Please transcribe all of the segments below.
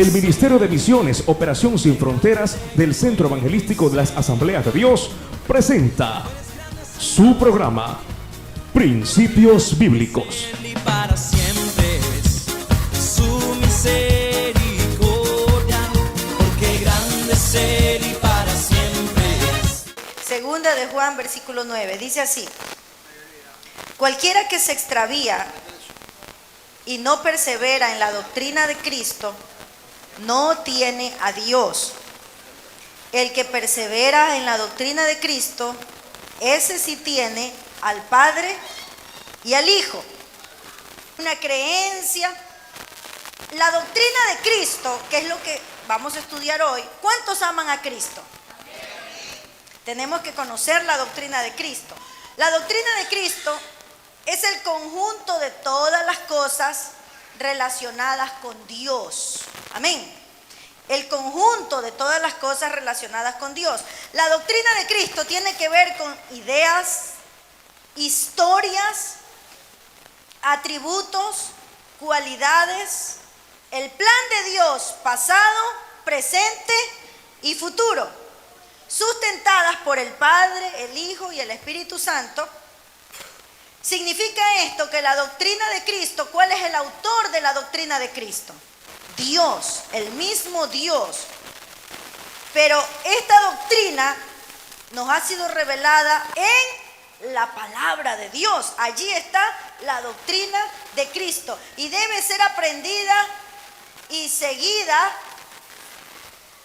El Ministerio de Misiones, Operación Sin Fronteras del Centro Evangelístico de las Asambleas de Dios presenta su programa Principios Bíblicos. Y para siempre es su misericordia, porque grande es Él y para siempre es. Segunda de Juan, versículo 9, dice así: cualquiera que se extravía y no persevera en la doctrina de Cristo, no tiene a Dios. El que persevera en la doctrina de Cristo, ese sí tiene al Padre y al Hijo. Una creencia, la doctrina de Cristo, que es lo que vamos a estudiar hoy. ¿Cuántos aman a Cristo? Tenemos que conocer la doctrina de Cristo. La doctrina de Cristo es el conjunto de todas las cosas relacionadas con Dios. Amén. El conjunto de todas las cosas relacionadas con Dios. La doctrina de Cristo tiene que ver con ideas, historias, atributos, cualidades, el plan de Dios pasado, presente y futuro, sustentadas por el Padre, el Hijo y el Espíritu Santo. Significa esto que la doctrina de Cristo, ¿cuál es el autor de la doctrina de Cristo? Dios, el mismo Dios. Pero esta doctrina nos ha sido revelada en la palabra de Dios. Allí está la doctrina de Cristo y debe ser aprendida y seguida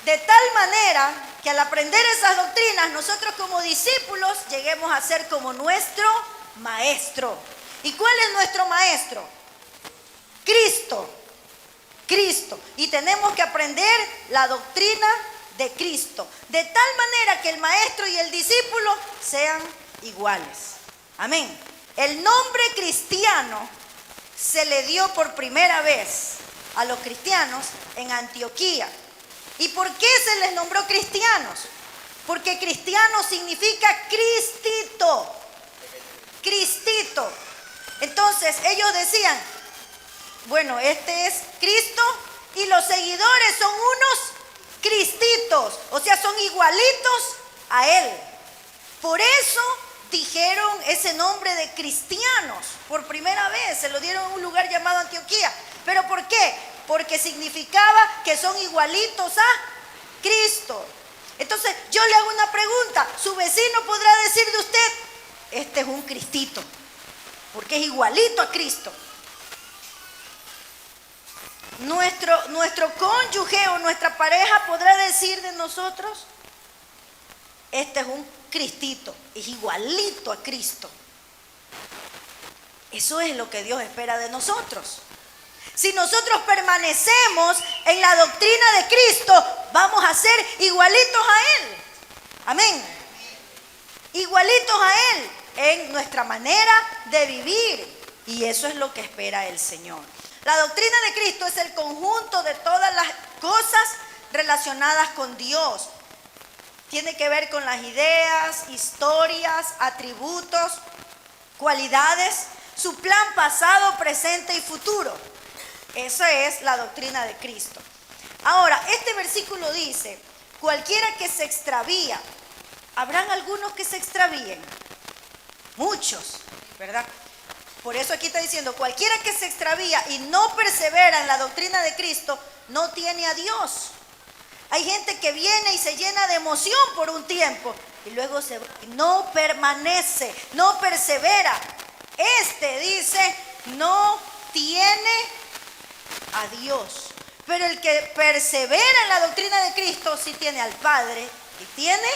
de tal manera que al aprender esas doctrinas nosotros como discípulos lleguemos a ser como nuestro maestro. ¿Y cuál es nuestro maestro? Cristo. Cristo. Y tenemos que aprender la doctrina de Cristo, de tal manera que el maestro y el discípulo sean iguales. Amén. El nombre cristiano se le dio por primera vez a los cristianos en Antioquía. ¿Y por qué se les nombró cristianos? Porque cristiano significa Cristito. Cristito. Entonces ellos decían, bueno, este es Cristo y los seguidores son unos cristitos, o sea, son igualitos a Él. Por eso dijeron ese nombre de cristianos. Por primera vez se lo dieron en un lugar llamado Antioquía. ¿Pero por qué? Porque significaba que son igualitos a Cristo. Entonces yo le hago una pregunta. Su vecino podrá decir de usted, este es un cristito, porque es igualito a Cristo. Nuestro cónyuge o nuestra pareja podrá decir de nosotros, este es un cristito, es igualito a Cristo. Eso es lo que Dios espera de nosotros. Si nosotros permanecemos en la doctrina de Cristo, vamos a ser igualitos a Él. Amén. Igualitos a Él en nuestra manera de vivir. Y eso es lo que espera el Señor. La doctrina de Cristo es el conjunto de todas las cosas relacionadas con Dios. Tiene que ver con las ideas, historias, atributos, cualidades, su plan pasado, presente y futuro. Esa es la doctrina de Cristo. Ahora, este versículo dice, cualquiera que se extravía, ¿habrán algunos que se extravíen? Muchos, ¿verdad? Por eso aquí está diciendo, cualquiera que se extravía y no persevera en la doctrina de Cristo, no tiene a Dios. Hay gente que viene y se llena de emoción por un tiempo y luego no permanece, no persevera. Este dice, no tiene a Dios. Pero el que persevera en la doctrina de Cristo sí tiene al Padre y tiene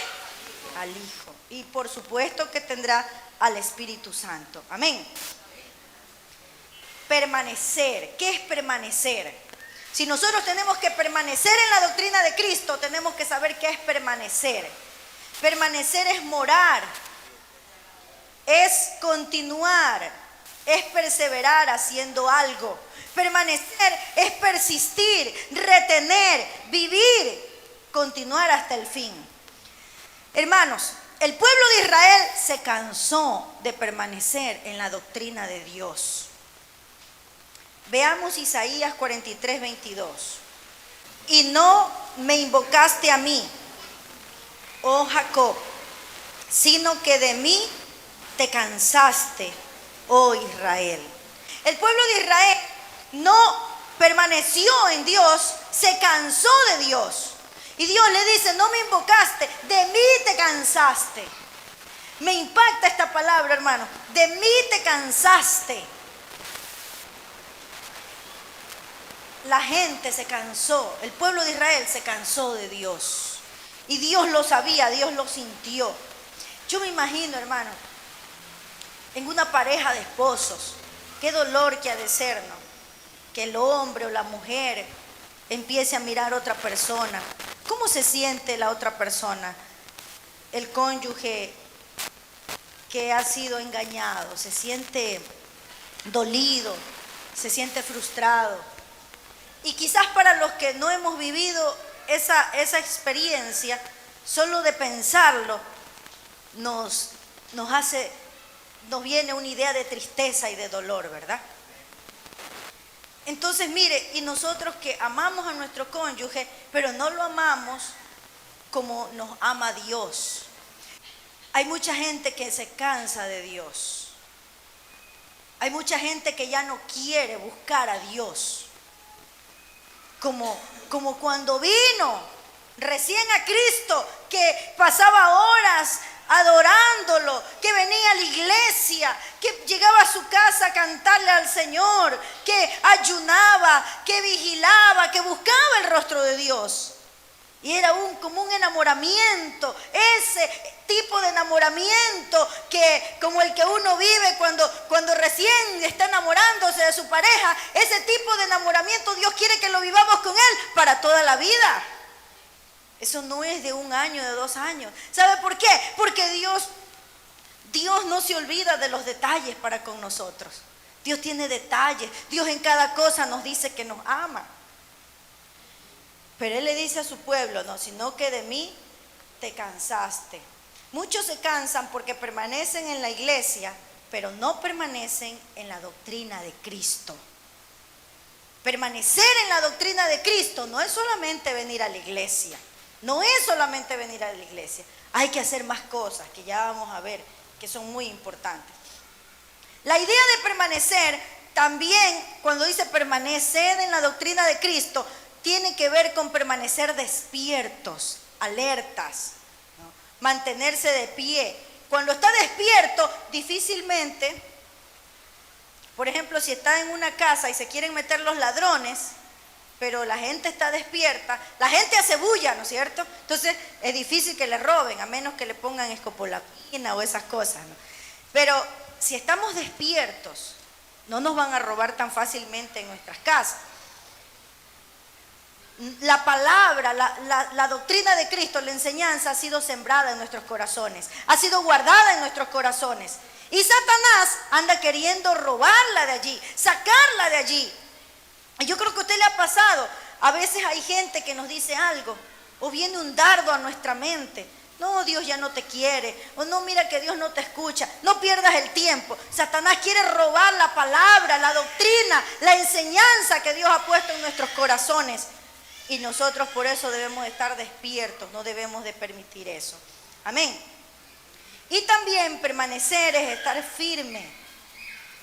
al Hijo. Y por supuesto que tendrá al Espíritu Santo. Amén. Permanecer. ¿Qué es permanecer? Si nosotros tenemos que permanecer en la doctrina de Cristo, tenemos que saber qué es permanecer. Permanecer es morar, es continuar, es perseverar haciendo algo. Permanecer es persistir, retener, vivir, continuar hasta el fin. Hermanos, el pueblo de Israel se cansó de permanecer en la doctrina de Dios. Veamos Isaías 43, 22. y no me invocaste a mí, oh Jacob, sino que de mí te cansaste, oh Israel. El pueblo de Israel no permaneció en Dios, se cansó de Dios. Y Dios le dice, no me invocaste, de mí te cansaste. Me impacta esta palabra, hermano, de mí te cansaste. La gente se cansó, el pueblo de Israel se cansó de Dios. Y Dios lo sabía, Dios lo sintió. Yo me imagino, hermano, en una pareja de esposos, qué dolor que ha de ser, ¿no? Que el hombre o la mujer empiece a mirar a otra persona. ¿Cómo se siente la otra persona? El cónyuge que ha sido engañado, se siente dolido, se siente frustrado. Y quizás para los que no hemos vivido esa experiencia, solo de pensarlo, nos viene una idea de tristeza y de dolor, ¿verdad? Entonces, mire, y nosotros que amamos a nuestro cónyuge, pero no lo amamos como nos ama Dios. Hay mucha gente que se cansa de Dios. Hay mucha gente que ya no quiere buscar a Dios. Como cuando vino recién a Cristo, que pasaba horas adorándolo, que venía a la iglesia, que llegaba a su casa a cantarle al Señor, que ayunaba, que vigilaba, que buscaba el rostro de Dios. Y era como un enamoramiento, ese tipo de enamoramiento que como el que uno vive cuando recién está enamorándose de su pareja. Ese tipo de enamoramiento Dios quiere que lo vivamos con Él para toda la vida. Eso no es de 1 año, de 2 años. ¿Sabe por qué? Porque Dios no se olvida de los detalles para con nosotros. Dios tiene detalles. Dios en cada cosa nos dice que nos ama. Pero Él le dice a su pueblo, no, sino que de mí te cansaste. Muchos se cansan porque permanecen en la iglesia, pero no permanecen en la doctrina de Cristo. Permanecer en la doctrina de Cristo no es solamente venir a la iglesia. No es solamente venir a la iglesia. Hay que hacer más cosas que ya vamos a ver, que son muy importantes. La idea de permanecer también, cuando dice permanecer en la doctrina de Cristo, tiene que ver con permanecer despiertos, alertas, ¿no? Mantenerse de pie. Cuando está despierto, difícilmente, por ejemplo, si está en una casa y se quieren meter los ladrones, pero la gente está despierta, la gente hace bulla, ¿no es cierto? Entonces es difícil que le roben, a menos que le pongan escopolapina o esas cosas, ¿no? Pero si estamos despiertos, no nos van a robar tan fácilmente en nuestras casas. La palabra, la doctrina de Cristo, la enseñanza ha sido sembrada en nuestros corazones, ha sido guardada en nuestros corazones. Y Satanás anda queriendo robarla de allí, sacarla de allí. Y yo creo que a usted le ha pasado. A veces hay gente que nos dice algo, o viene un dardo a nuestra mente. No, Dios ya no te quiere. O no, mira que Dios no te escucha. No pierdas el tiempo. Satanás quiere robar la palabra, la doctrina, la enseñanza que Dios ha puesto en nuestros corazones. Y nosotros por eso debemos estar despiertos, no debemos de permitir eso. Amén. Y también permanecer es estar firme,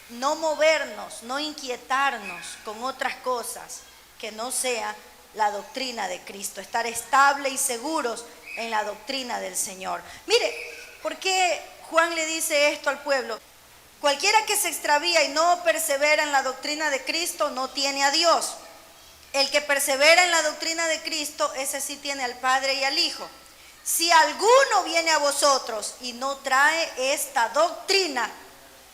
no movernos, no inquietarnos con otras cosas que no sea la doctrina de Cristo. Estar estable y seguros en la doctrina del Señor. Mire, ¿por qué Juan le dice esto al pueblo? Cualquiera que se extravía y no persevera en la doctrina de Cristo no tiene a Dios. El que persevera en la doctrina de Cristo, ese sí tiene al Padre y al Hijo. Si alguno viene a vosotros y no trae esta doctrina,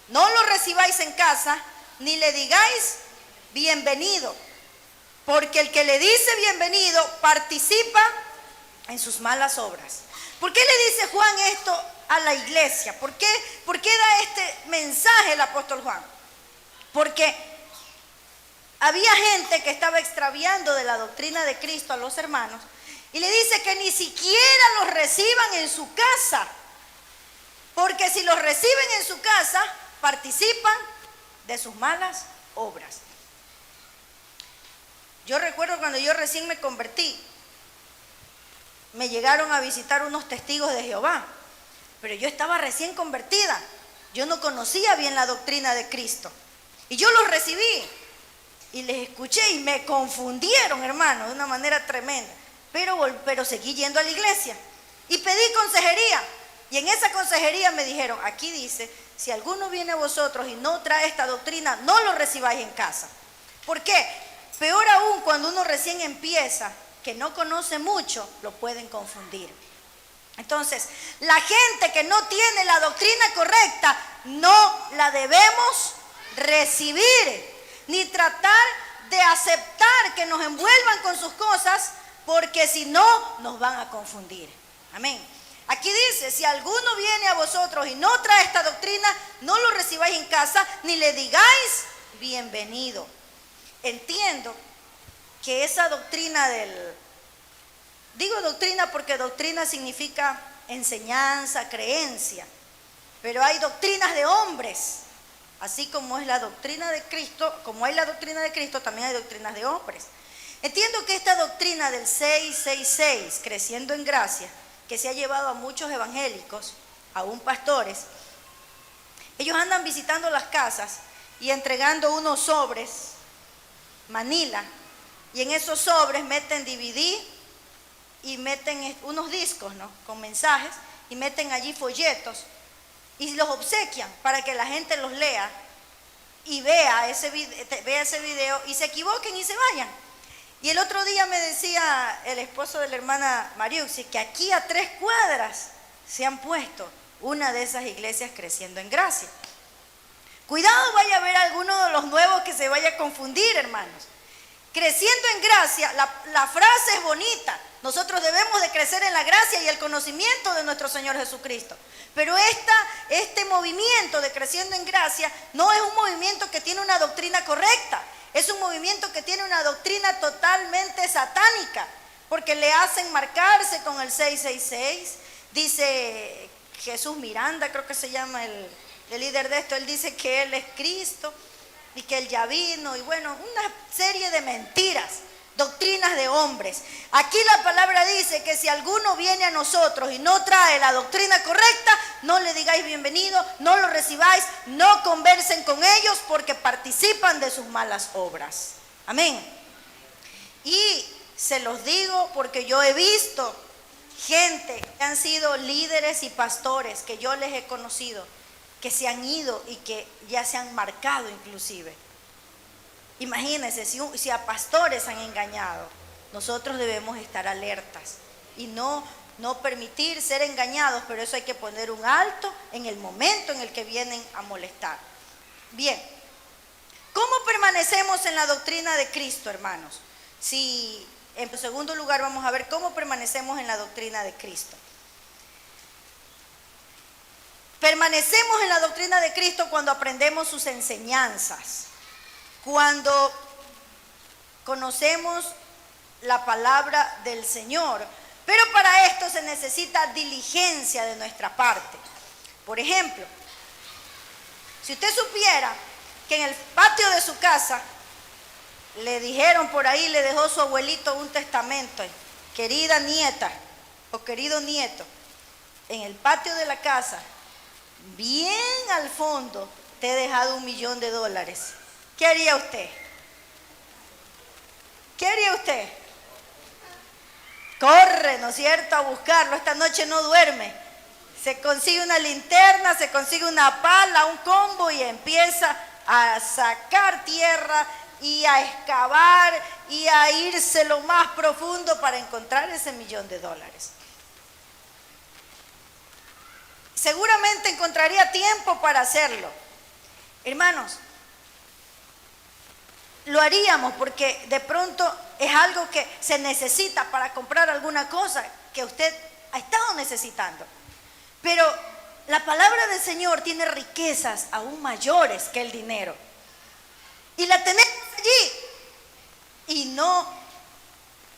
no lo recibáis en casa, ni le digáis bienvenido, porque el que le dice bienvenido participa en sus malas obras. ¿Por qué le dice Juan esto a la iglesia? ¿Por qué da este mensaje el apóstol Juan? Porque había gente que estaba extraviando de la doctrina de Cristo a los hermanos y le dice que ni siquiera los reciban en su casa, porque si los reciben en su casa, participan de sus malas obras. Yo recuerdo cuando yo recién me convertí, me llegaron a visitar unos testigos de Jehová, pero yo estaba recién convertida. Yo no conocía bien la doctrina de Cristo. Y yo los recibí y les escuché y me confundieron, hermano, de una manera tremenda. Pero seguí yendo a la iglesia y pedí consejería. Y en esa consejería me dijeron, aquí dice, si alguno viene a vosotros y no trae esta doctrina, no lo recibáis en casa. ¿Por qué? Peor aún cuando uno recién empieza, que no conoce mucho, lo pueden confundir. Entonces, la gente que no tiene la doctrina correcta, no la debemos recibir, ni tratar de aceptar que nos envuelvan con sus cosas, porque si no, nos van a confundir. Amén. Aquí dice, si alguno viene a vosotros y no trae esta doctrina, no lo recibáis en casa, ni le digáis bienvenido. Entiendo que esa doctrina digo doctrina porque doctrina significa enseñanza, creencia, pero hay doctrinas de hombres, así como es la doctrina de Cristo, como hay la doctrina de Cristo, también hay doctrinas de hombres. Entiendo que esta doctrina del 666, creciendo en gracia, que se ha llevado a muchos evangélicos, aún pastores, ellos andan visitando las casas y entregando unos sobres, manila, y en esos sobres meten DVD y meten unos discos, ¿no?, con mensajes, y meten allí folletos y los obsequian para que la gente los lea y vea ese video y se equivoquen y se vayan. Y el otro día me decía el esposo de la hermana Mariuxi que aquí a 3 cuadras se han puesto una de esas iglesias creciendo en gracia. Cuidado, vaya a haber alguno de los nuevos que se vaya a confundir, hermanos. Creciendo en gracia, la frase es bonita. Nosotros debemos de crecer en la gracia y el conocimiento de nuestro Señor Jesucristo. Pero este movimiento de creciendo en gracia no es un movimiento que tiene una doctrina correcta. Es un movimiento que tiene una doctrina totalmente satánica, porque le hacen marcarse con el 666. Dice Jesús Miranda, creo que se llama el líder de esto, él dice que él es Cristo y que él ya vino, y bueno, una serie de mentiras, doctrinas de hombres. Aquí la palabra dice que si alguno viene a nosotros y no trae la doctrina correcta, no le digáis bienvenido, no lo recibáis, no conversen con ellos porque participan de sus malas obras. Amén. Y se los digo porque yo he visto gente que han sido líderes y pastores que yo les he conocido, que se han ido y que ya se han marcado inclusive. Imagínense, si a pastores han engañado, nosotros debemos estar alertas y no permitir ser engañados, pero eso hay que poner un alto en el momento en el que vienen a molestar. Bien, ¿cómo permanecemos en la doctrina de Cristo, hermanos? Si en segundo lugar vamos a ver cómo permanecemos en la doctrina de Cristo. Permanecemos en la doctrina de Cristo cuando aprendemos sus enseñanzas, cuando conocemos la palabra del Señor. Pero para esto se necesita diligencia de nuestra parte. Por ejemplo, si usted supiera que en el patio de su casa le dijeron por ahí, le dejó su abuelito un testamento, querida nieta o querido nieto, en el patio de la casa, bien al fondo, te he dejado $1 millón. ¿Qué haría usted? ¿Qué haría usted? Corre, ¿no es cierto?, a buscarlo. Esta noche no duerme. Se consigue una linterna, se consigue una pala, un combo y empieza a sacar tierra y a excavar y a irse lo más profundo para encontrar ese $1 millón. Seguramente encontraría tiempo para hacerlo. Hermanos, lo haríamos porque de pronto es algo que se necesita para comprar alguna cosa que usted ha estado necesitando. Pero la palabra del Señor tiene riquezas aún mayores que el dinero. Y la tenemos allí y no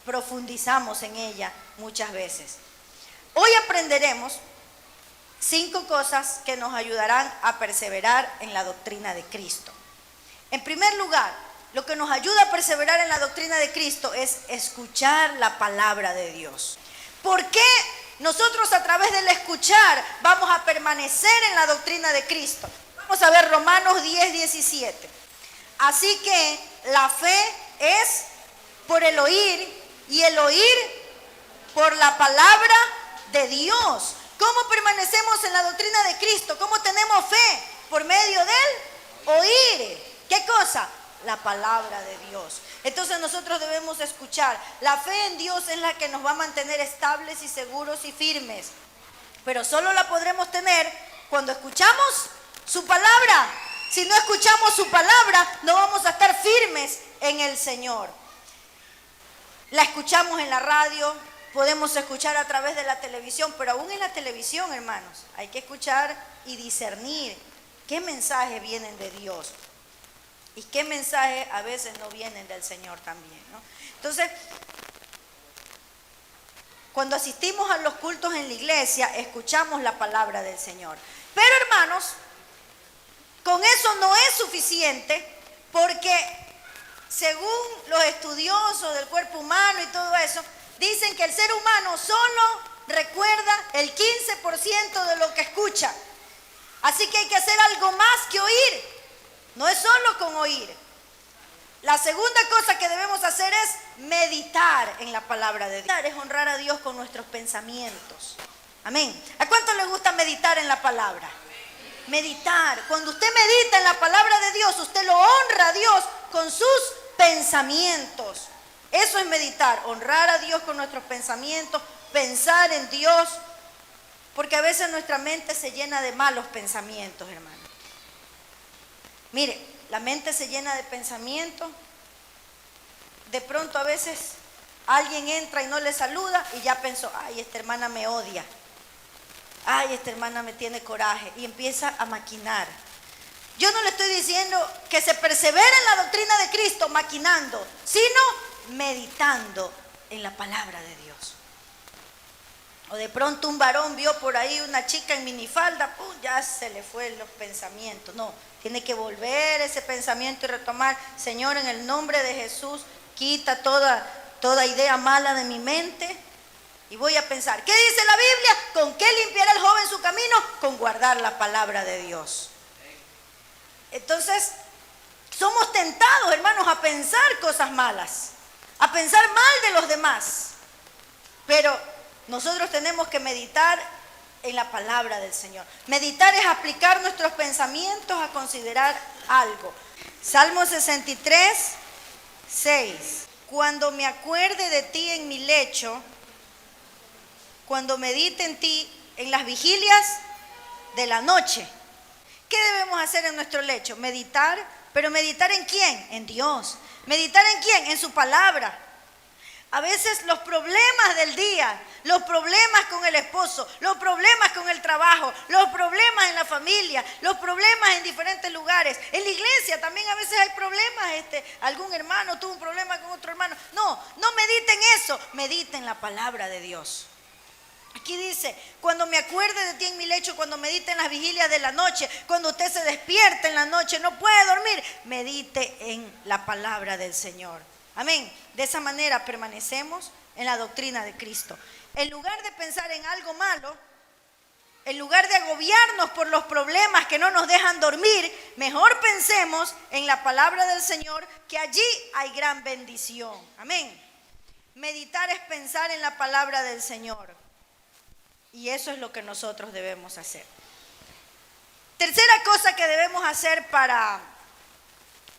profundizamos en ella muchas veces. Hoy aprenderemos 5 cosas que nos ayudarán a perseverar en la doctrina de Cristo. En primer lugar, lo que nos ayuda a perseverar en la doctrina de Cristo es escuchar la palabra de Dios. ¿Por qué nosotros a través del escuchar vamos a permanecer en la doctrina de Cristo? Vamos a ver Romanos 10:17. Así que la fe es por el oír y el oír por la palabra de Dios. ¿Cómo permanecemos en la doctrina de Cristo? ¿Cómo tenemos fe? Por medio del oír. ¿Qué cosa? La palabra de Dios. Entonces nosotros debemos escuchar. La fe en Dios es la que nos va a mantener estables y seguros y firmes. Pero solo la podremos tener cuando escuchamos su palabra. Si no escuchamos su palabra, no vamos a estar firmes en el Señor. La escuchamos en la radio, podemos escuchar a través de la televisión, pero aún en la televisión, hermanos, hay que escuchar y discernir qué mensajes vienen de Dios y qué mensajes a veces no vienen del Señor también, ¿no? Entonces, cuando asistimos a los cultos en la iglesia, escuchamos la palabra del Señor. Pero, hermanos, con eso no es suficiente, porque según los estudiosos del cuerpo humano y todo eso, dicen que el ser humano solo recuerda el 15% de lo que escucha. Así que hay que hacer algo más que oír. No es solo con oír. La segunda cosa que debemos hacer es meditar en la palabra de Dios. Es honrar a Dios con nuestros pensamientos. Amén. ¿A cuánto les gusta meditar en la palabra? Meditar. Cuando usted medita en la palabra de Dios, usted lo honra a Dios con sus pensamientos. Eso es meditar, honrar a Dios con nuestros pensamientos, pensar en Dios, porque a veces nuestra mente se llena de malos pensamientos, hermano. Mire, la mente se llena de pensamientos, de pronto a veces alguien entra y no le saluda y ya pensó, ay, esta hermana me odia, ay, esta hermana me tiene coraje, y empieza a maquinar. Yo no le estoy diciendo que se persevere en la doctrina de Cristo maquinando, sino meditando en la palabra de Dios. O de pronto un varón vio por ahí una chica en minifalda, ¡pum!, ya se le fue los pensamientos. No, tiene que volver ese pensamiento y retomar, Señor, en el nombre de Jesús, quita toda idea mala de mi mente y voy a pensar. ¿Qué dice la Biblia? ¿Con qué limpiará el joven su camino? Con guardar la palabra de Dios. Entonces, somos tentados, hermanos, a pensar cosas malas, a pensar mal de los demás. Pero nosotros tenemos que meditar en la palabra del Señor. Meditar es aplicar nuestros pensamientos a considerar algo. Salmo 63, 6. Cuando me acuerde de ti en mi lecho, cuando medite en ti en las vigilias de la noche. ¿Qué debemos hacer en nuestro lecho? Meditar. ¿Pero meditar en quién? En Dios. ¿Meditar en quién? En su palabra. A veces los problemas del día, los problemas con el esposo, los problemas con el trabajo, los problemas en la familia, los problemas en diferentes lugares. En la iglesia también a veces hay problemas. Algún hermano tuvo un problema con otro hermano. No mediten eso, mediten la palabra de Dios. Aquí dice, cuando me acuerde de ti en mi lecho, cuando medite en las vigilias de la noche, cuando usted se despierte en la noche, no puede dormir, medite en la palabra del Señor. Amén. De esa manera permanecemos en la doctrina de Cristo. En lugar de pensar en algo malo, en lugar de agobiarnos por los problemas que no nos dejan dormir, mejor pensemos en la palabra del Señor, que allí hay gran bendición. Amén. Meditar es pensar en la palabra del Señor. Y eso es lo que nosotros debemos hacer. Tercera cosa que debemos hacer para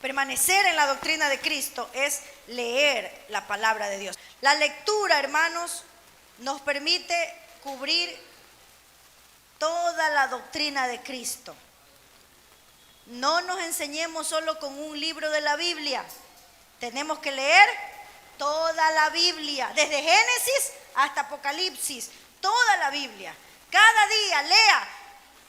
permanecer en la doctrina de Cristo es leer la palabra de Dios. La lectura, hermanos, nos permite cubrir toda la doctrina de Cristo. No nos enseñemos solo con un libro de la Biblia. Tenemos que leer toda la Biblia, desde Génesis hasta Apocalipsis. Toda la Biblia. Cada día lea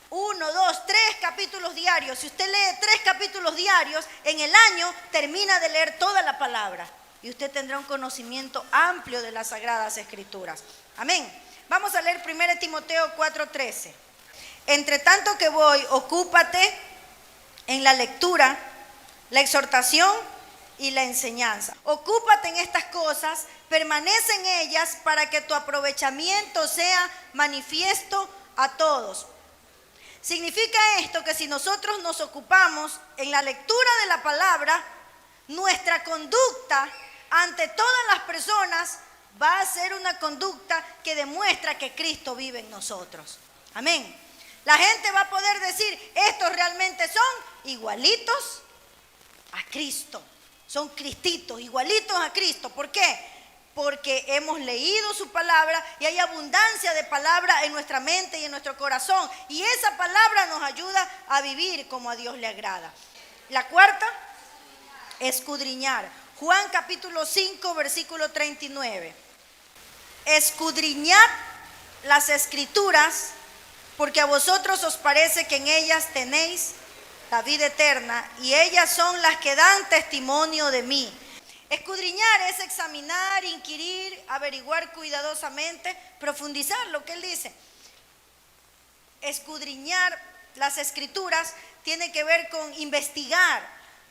1, 2, 3 capítulos diarios. Si usted lee 3 capítulos diarios, en el año termina de leer toda la palabra. Y usted tendrá un conocimiento amplio de las Sagradas Escrituras. Amén. Vamos a leer 1 Timoteo 4:13. Entre tanto que voy, ocúpate en la lectura, la exhortación y la enseñanza. Ocúpate en estas cosas, permanece en ellas para que tu aprovechamiento sea manifiesto a todos. Significa esto que si nosotros nos ocupamos en la lectura de la palabra, nuestra conducta ante todas las personas va a ser una conducta que demuestra que Cristo vive en nosotros. Amén. La gente va a poder decir, estos realmente son igualitos a Cristo. Son cristitos, igualitos a Cristo. ¿Por qué? Porque hemos leído su palabra y hay abundancia de palabra en nuestra mente y en nuestro corazón. Y esa palabra nos ayuda a vivir como a Dios le agrada. La cuarta, escudriñar. Juan capítulo 5, versículo 39. Escudriñad las escrituras, porque a vosotros os parece que en ellas tenéis la vida eterna, y ellas son las que dan testimonio de mí. Escudriñar es examinar, inquirir, averiguar cuidadosamente, profundizar lo que él dice. Escudriñar las escrituras tiene que ver con investigar,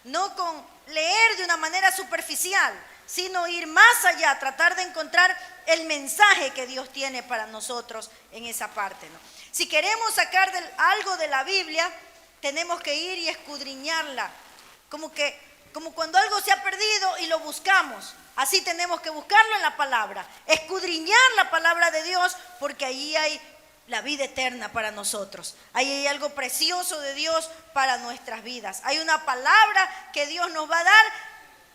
no con leer de una manera superficial, sino ir más allá, tratar de encontrar el mensaje que Dios tiene para nosotros en esa parte, ¿no? Si queremos sacar algo de la Biblia, tenemos que ir y escudriñarla, como cuando algo se ha perdido y lo buscamos. Así tenemos que buscarlo en la palabra, escudriñar la palabra de Dios, porque ahí hay la vida eterna para nosotros. Ahí hay algo precioso de Dios para nuestras vidas. Hay una palabra que Dios nos va a dar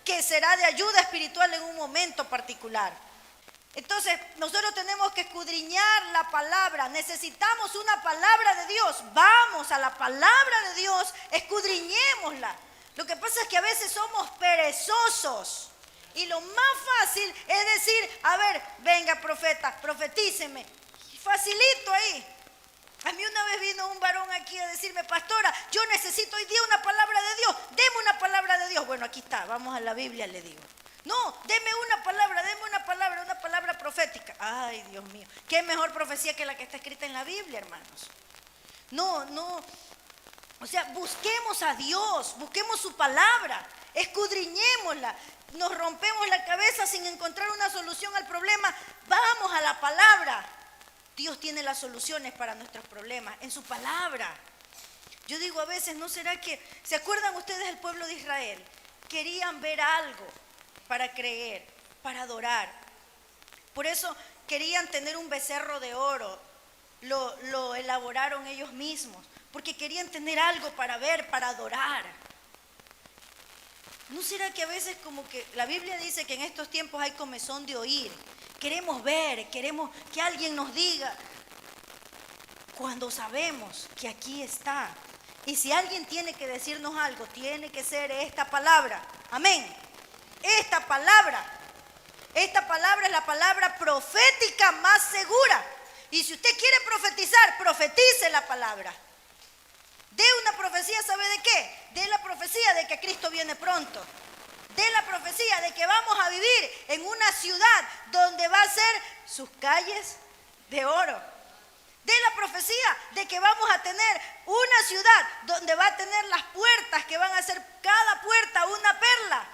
que será de ayuda espiritual en un momento particular. Entonces, nosotros tenemos que escudriñar la palabra. Necesitamos una palabra de Dios. Vamos a la palabra de Dios, escudriñémosla. Lo que pasa es que a veces somos perezosos. Y lo más fácil es decir, a ver, venga profeta, profetíceme. Facilito ahí. A mí una vez vino un varón aquí a decirme, pastora, yo necesito hoy día una palabra de Dios. Deme una palabra de Dios. Bueno, aquí está, vamos a la Biblia, le digo. No, deme una palabra profética. Ay, Dios mío, qué mejor profecía que la que está escrita en la Biblia, hermanos. No. O sea, busquemos a Dios, busquemos su palabra, escudriñémosla. Nos rompemos la cabeza sin encontrar una solución al problema. Vamos a la palabra. Dios tiene las soluciones para nuestros problemas en su palabra. Yo digo a veces, ¿no será que, se acuerdan ustedes del pueblo de Israel? Querían ver algo para creer, para adorar. Por eso querían tener un becerro de oro. Lo elaboraron ellos mismos, porque querían tener algo para ver, para adorar. ¿No será que a veces como que la Biblia dice que en estos tiempos hay comezón de oír? Queremos ver, queremos que alguien nos diga, cuando sabemos que aquí está. Y si alguien tiene que decirnos algo, tiene que ser esta palabra. Amén. Esta palabra es la palabra profética más segura. Y si usted quiere profetizar, profetice la palabra. De una profecía, ¿sabe de qué? De la profecía de que Cristo viene pronto. De la profecía de que vamos a vivir en una ciudad donde va a ser sus calles de oro. De la profecía de que vamos a tener una ciudad donde va a tener las puertas que van a ser cada puerta una perla.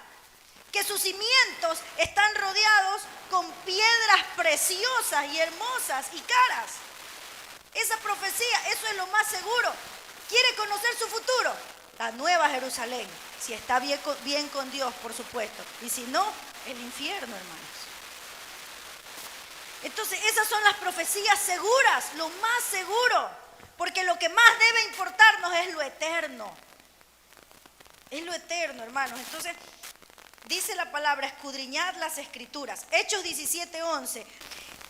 Que sus cimientos están rodeados con piedras preciosas y hermosas y caras. Esa profecía, eso es lo más seguro. ¿Quiere conocer su futuro? La nueva Jerusalén, si está bien con Dios, por supuesto. Y si no, el infierno, hermanos. Entonces, esas son las profecías seguras, lo más seguro. Porque lo que más debe importarnos es lo eterno. Es lo eterno, hermanos. Entonces, dice la palabra, escudriñad las escrituras. Hechos 17:11.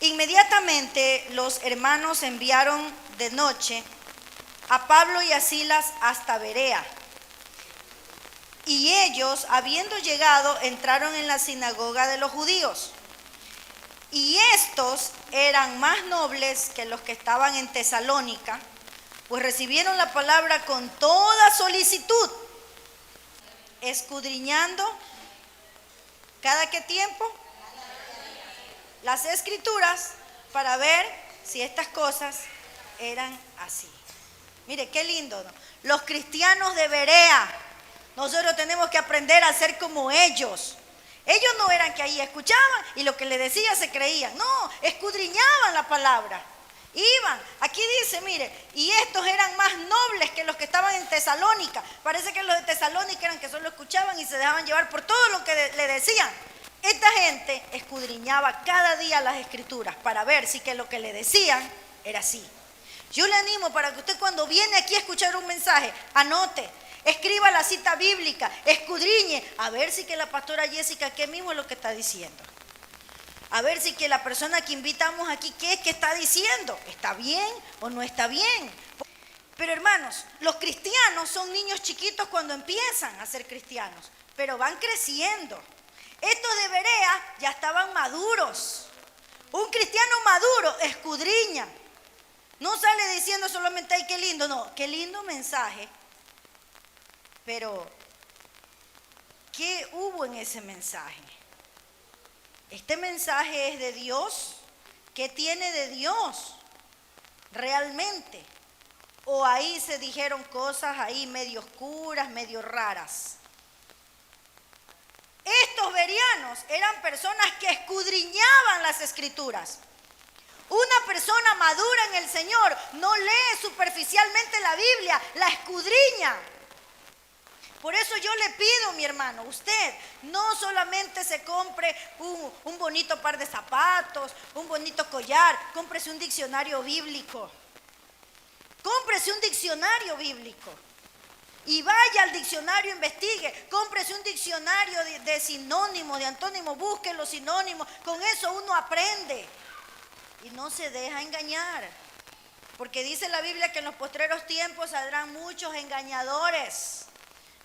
Inmediatamente los hermanos enviaron de noche a Pablo y a Silas hasta Berea. Y ellos, habiendo llegado, entraron en la sinagoga de los judíos. Y estos eran más nobles que los que estaban en Tesalónica, pues recibieron la palabra con toda solicitud, escudriñando, ¿cada qué tiempo? Las escrituras, para ver si estas cosas eran así. Mire, qué lindo, ¿no? Los cristianos de Berea Nosotros tenemos que aprender a ser como ellos. Ellos no eran que ahí escuchaban y lo que le decía se creían. No, escudriñaban la palabra. Iban, aquí dice, mire, y estos eran más nobles que los que estaban en Tesalónica. Parece que los de Tesalónica eran que solo escuchaban y se dejaban llevar por todo lo que le decían. Esta gente escudriñaba cada día las escrituras para ver si que lo que le decían era así. Yo le animo para que usted cuando viene aquí a escuchar un mensaje, anote, escriba la cita bíblica, escudriñe, a ver si que la pastora Jessica qué mismo es lo que está diciendo. A ver si que la persona que invitamos aquí, ¿qué es que está diciendo? ¿Está bien o no está bien? Pero hermanos, los cristianos son niños chiquitos cuando empiezan a ser cristianos, pero van creciendo. Estos de Berea ya estaban maduros. Un cristiano maduro escudriña. No sale diciendo solamente, ay, qué lindo, no, qué lindo mensaje. Pero, ¿qué hubo en ese mensaje? ¿Este mensaje es de Dios? ¿Qué tiene de Dios realmente? ¿O ahí se dijeron cosas ahí medio oscuras, medio raras? Estos bereanos eran personas que escudriñaban las escrituras. Una persona madura en el Señor no lee superficialmente la Biblia, la escudriña. Por eso yo le pido, mi hermano, usted no solamente se compre un bonito par de zapatos, un bonito collar, cómprese un diccionario bíblico. Cómprese un diccionario bíblico. Y vaya al diccionario, investigue, cómprese un diccionario de sinónimos, de antónimos, busque los sinónimos. Con eso uno aprende y no se deja engañar. Porque dice la Biblia que en los postreros tiempos saldrán muchos engañadores.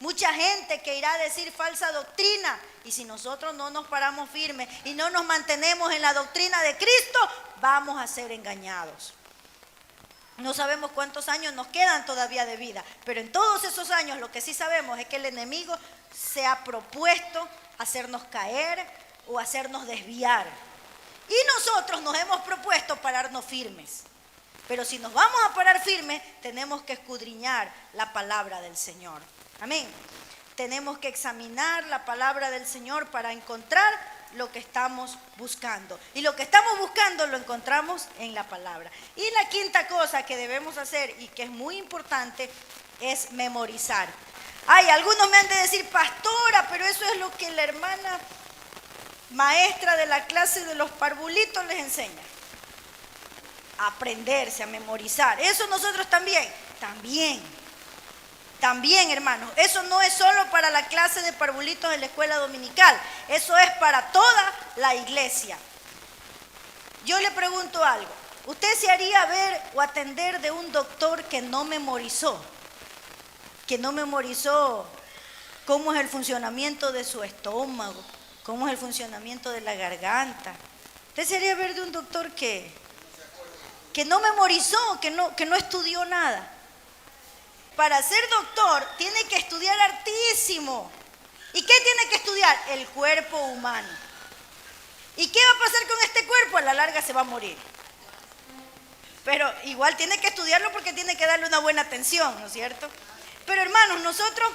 Mucha gente que irá a decir falsa doctrina. Y si nosotros no nos paramos firmes y no nos mantenemos en la doctrina de Cristo, vamos a ser engañados. No sabemos cuántos años nos quedan todavía de vida, pero en todos esos años lo que sí sabemos es que el enemigo se ha propuesto hacernos caer o hacernos desviar. Y nosotros nos hemos propuesto pararnos firmes. Pero si nos vamos a parar firmes, tenemos que escudriñar la palabra del Señor. Amén. Tenemos que examinar la palabra del Señor para encontrar lo que estamos buscando. Y lo que estamos buscando lo encontramos en la palabra. Y la quinta cosa que debemos hacer y que es muy importante es memorizar. Ay, algunos me han de decir, pastora, pero eso es lo que la hermana maestra de la clase de los parvulitos les enseña. A aprenderse, a memorizar. Eso nosotros también. También, hermanos, eso no es solo para la clase de parvulitos en la escuela dominical, eso es para toda la iglesia. Yo le pregunto algo, ¿usted se haría ver o atender de un doctor que no memorizó cómo es el funcionamiento de su estómago, cómo es el funcionamiento de la garganta? ¿Usted se haría ver de un doctor que no memorizó, que no estudió nada? Para ser doctor tiene que estudiar hartísimo. ¿Y qué tiene que estudiar? El cuerpo humano. ¿Y qué va a pasar con este cuerpo? A la larga se va a morir. Pero igual tiene que estudiarlo porque tiene que darle una buena atención, ¿no es cierto? Pero hermanos, nosotros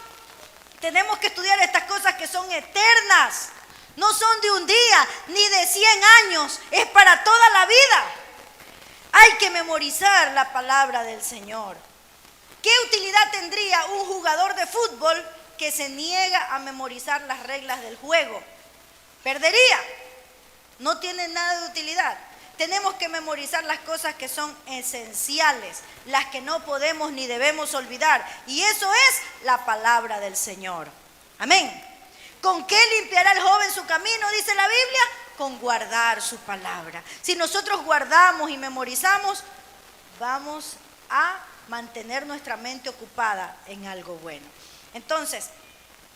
tenemos que estudiar estas cosas que son eternas. No son de un día, ni de 100 años. Es para toda la vida. Hay que memorizar la palabra del Señor. ¿Qué utilidad tendría un jugador de fútbol que se niega a memorizar las reglas del juego? Perdería. No tiene nada de utilidad. Tenemos que memorizar las cosas que son esenciales, las que no podemos ni debemos olvidar. Y eso es la palabra del Señor. Amén. ¿Con qué limpiará el joven su camino? Dice la Biblia. Con guardar su palabra. Si nosotros guardamos y memorizamos, vamos a mantener nuestra mente ocupada en algo bueno. Entonces,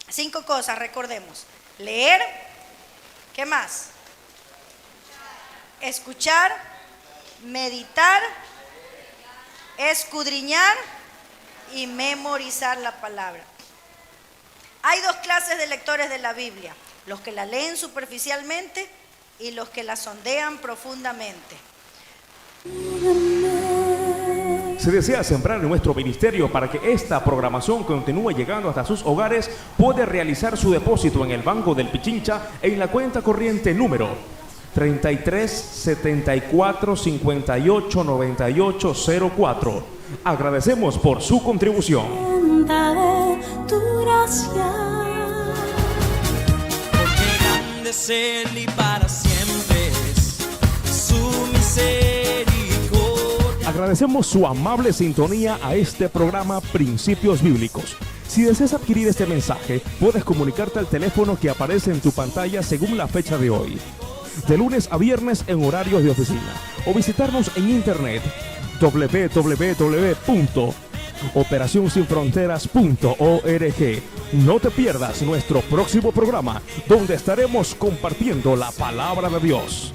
5 cosas, recordemos. Leer, ¿qué más? Escuchar, meditar, escudriñar y memorizar la palabra. Hay 2 clases de lectores de la Biblia, los que la leen superficialmente y los que la sondean profundamente. Si desea sembrar en nuestro ministerio para que esta programación continúe llegando hasta sus hogares, puede realizar su depósito en el Banco del Pichincha en la cuenta corriente número 33 74 58 98 04. Agradecemos por su contribución. Daré tu gracia. Porque grande es Él y para siempre es su misericordia. Agradecemos su amable sintonía a este programa Principios Bíblicos. Si deseas adquirir este mensaje, puedes comunicarte al teléfono que aparece en tu pantalla según la fecha de hoy, de lunes a viernes en horarios de oficina, o visitarnos en internet www.operacionsinfronteras.org. No te pierdas nuestro próximo programa, donde estaremos compartiendo la palabra de Dios.